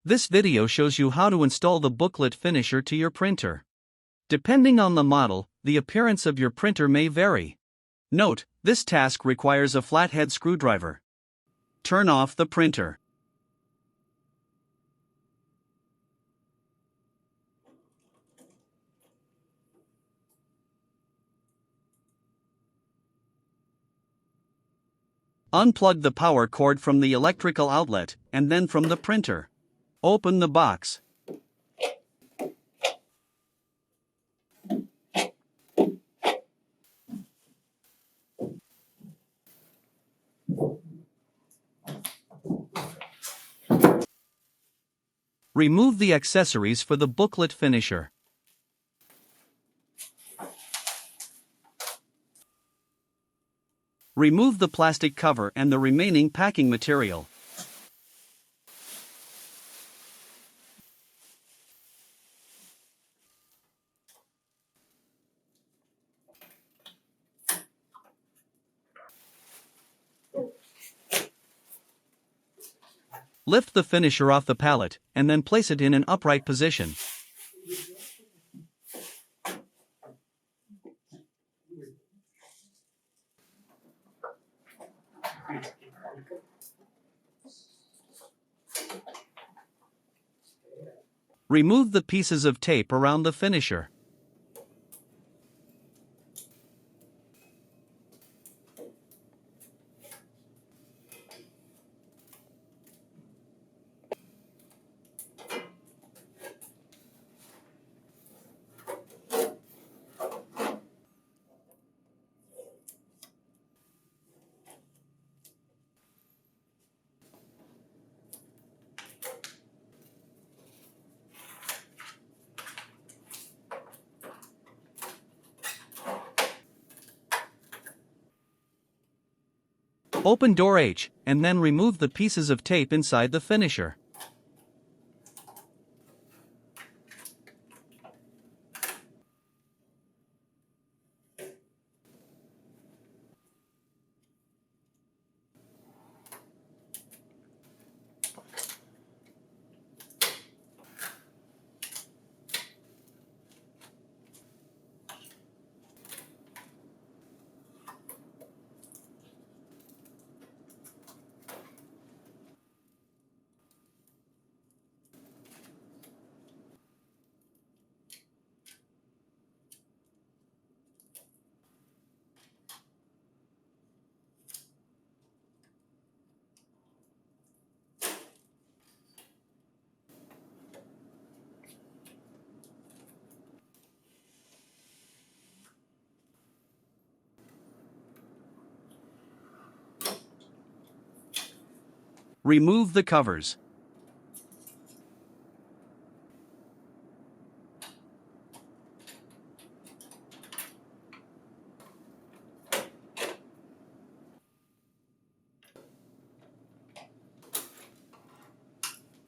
This video shows you how to install the booklet finisher to your printer. Depending on the model, the appearance of your printer may vary. Note, this task requires a flathead screwdriver. Turn off the printer. Unplug the power cord from the electrical outlet, and then from the printer. Open the box. Remove the accessories for the booklet finisher. Remove the plastic cover and the remaining packing material. Lift the finisher off the pallet, and then place it in an upright position. Remove the pieces of tape around the finisher. Open door H, and then remove the pieces of tape inside the finisher. Remove the covers.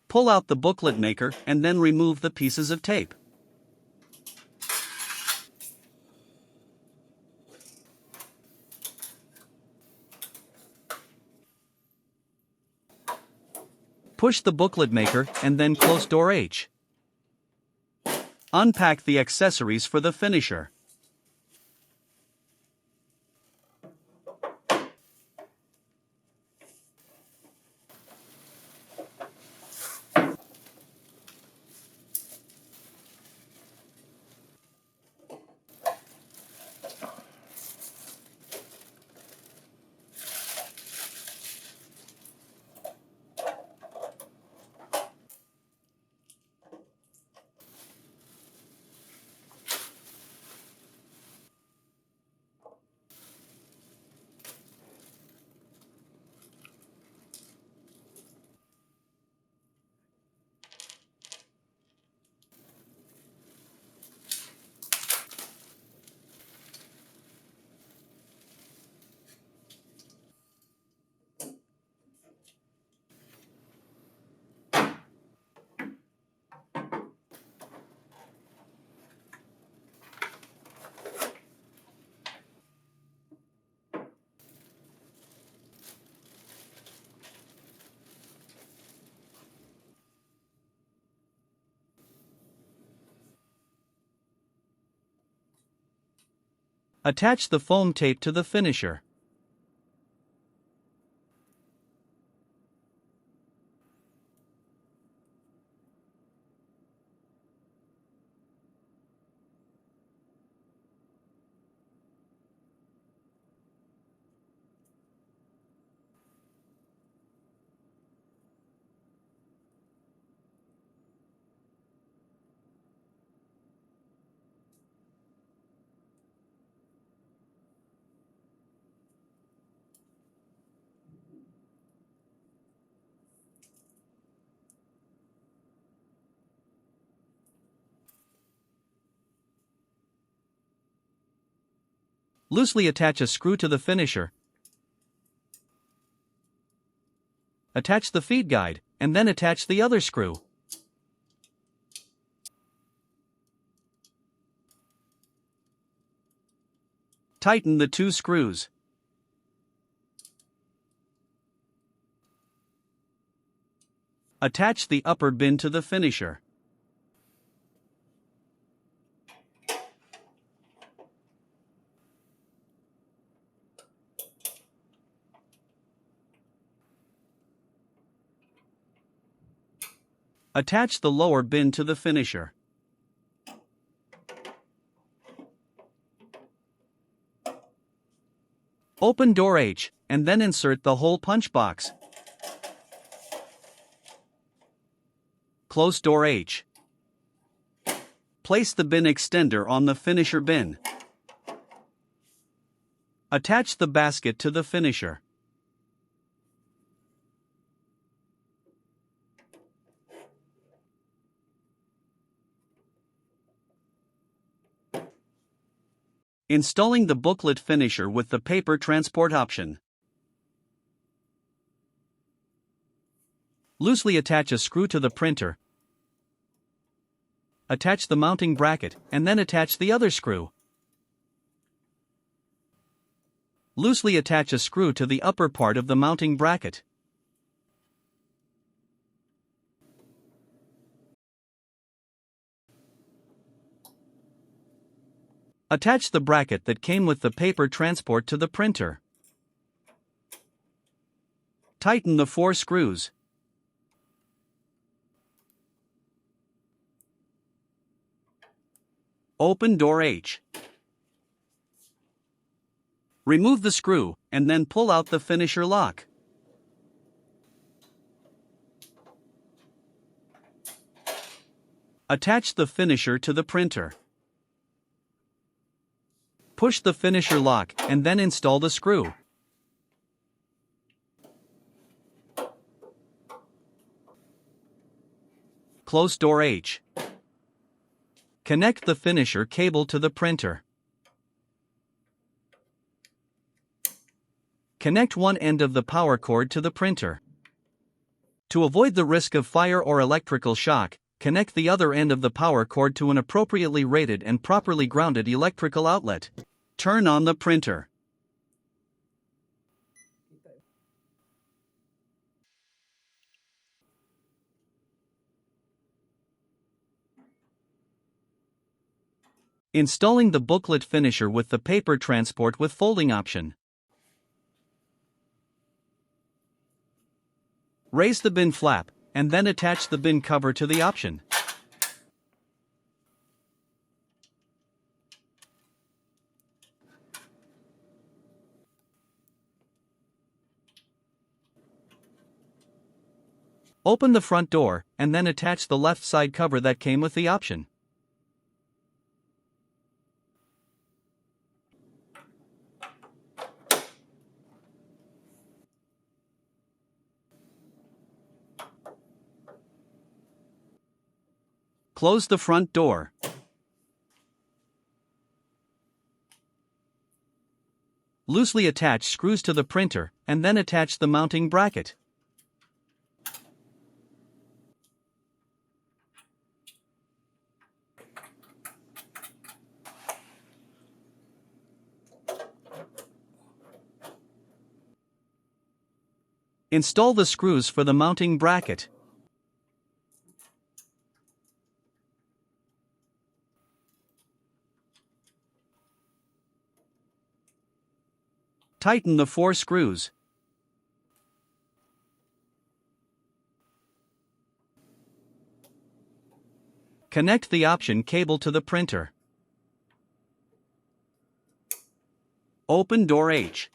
Pull out the booklet maker and then remove the pieces of tape. Push the booklet maker and then close door H. Unpack the accessories for the finisher. Attach the foam tape to the finisher. Loosely attach a screw to the finisher. Attach the feed guide, and then attach the other screw. Tighten the two screws. Attach the upper bin to the finisher. Attach the lower bin to the finisher. Open door H, and then insert the hole punch box. Close door H. Place the bin extender on the finisher bin. Attach the basket to the finisher. Installing the booklet finisher with the paper transport option. Loosely attach a screw to the printer. Attach the mounting bracket, and then attach the other screw. Loosely attach a screw to the upper part of the mounting bracket. Attach the bracket that came with the paper transport to the printer. Tighten the 4 screws. Open door H. Remove the screw, and then pull out the finisher lock. Attach the finisher to the printer. Push the finisher lock, and then install the screw. Close door H. Connect the finisher cable to the printer. Connect one end of the power cord to the printer. To avoid the risk of fire or electrical shock, connect the other end of the power cord to an appropriately rated and properly grounded electrical outlet. Turn on the printer. Installing the booklet finisher with the paper transport with folding option. Raise the bin flap, and then attach the bin cover to the option. Open the front door, and then attach the left side cover that came with the option. Close the front door. Loosely attach screws to the printer, and then attach the mounting bracket. Install the screws for the mounting bracket. Tighten the 4 screws. Connect the option cable to the printer. Open door H.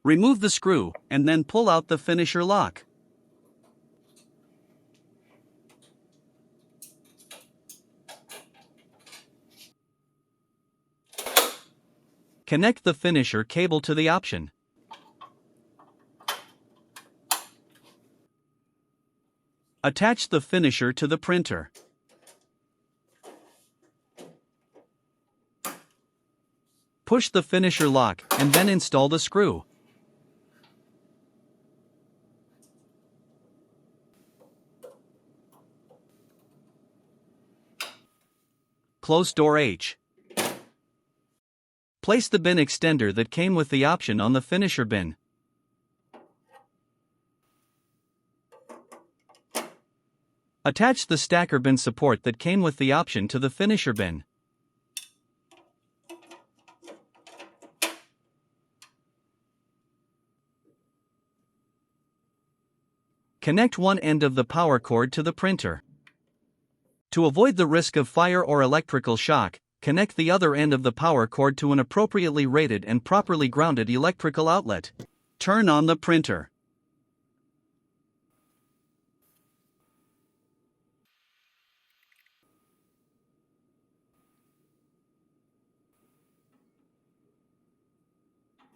Remove the screw, and then pull out the finisher lock. Connect the finisher cable to the option. Attach the finisher to the printer. Push the finisher lock, and then install the screw. Close door H. Place the bin extender that came with the option on the finisher bin. Attach the stacker bin support that came with the option to the finisher bin. Connect one end of the power cord to the printer. To avoid the risk of fire or electrical shock, connect the other end of the power cord to an appropriately rated and properly grounded electrical outlet. Turn on the printer.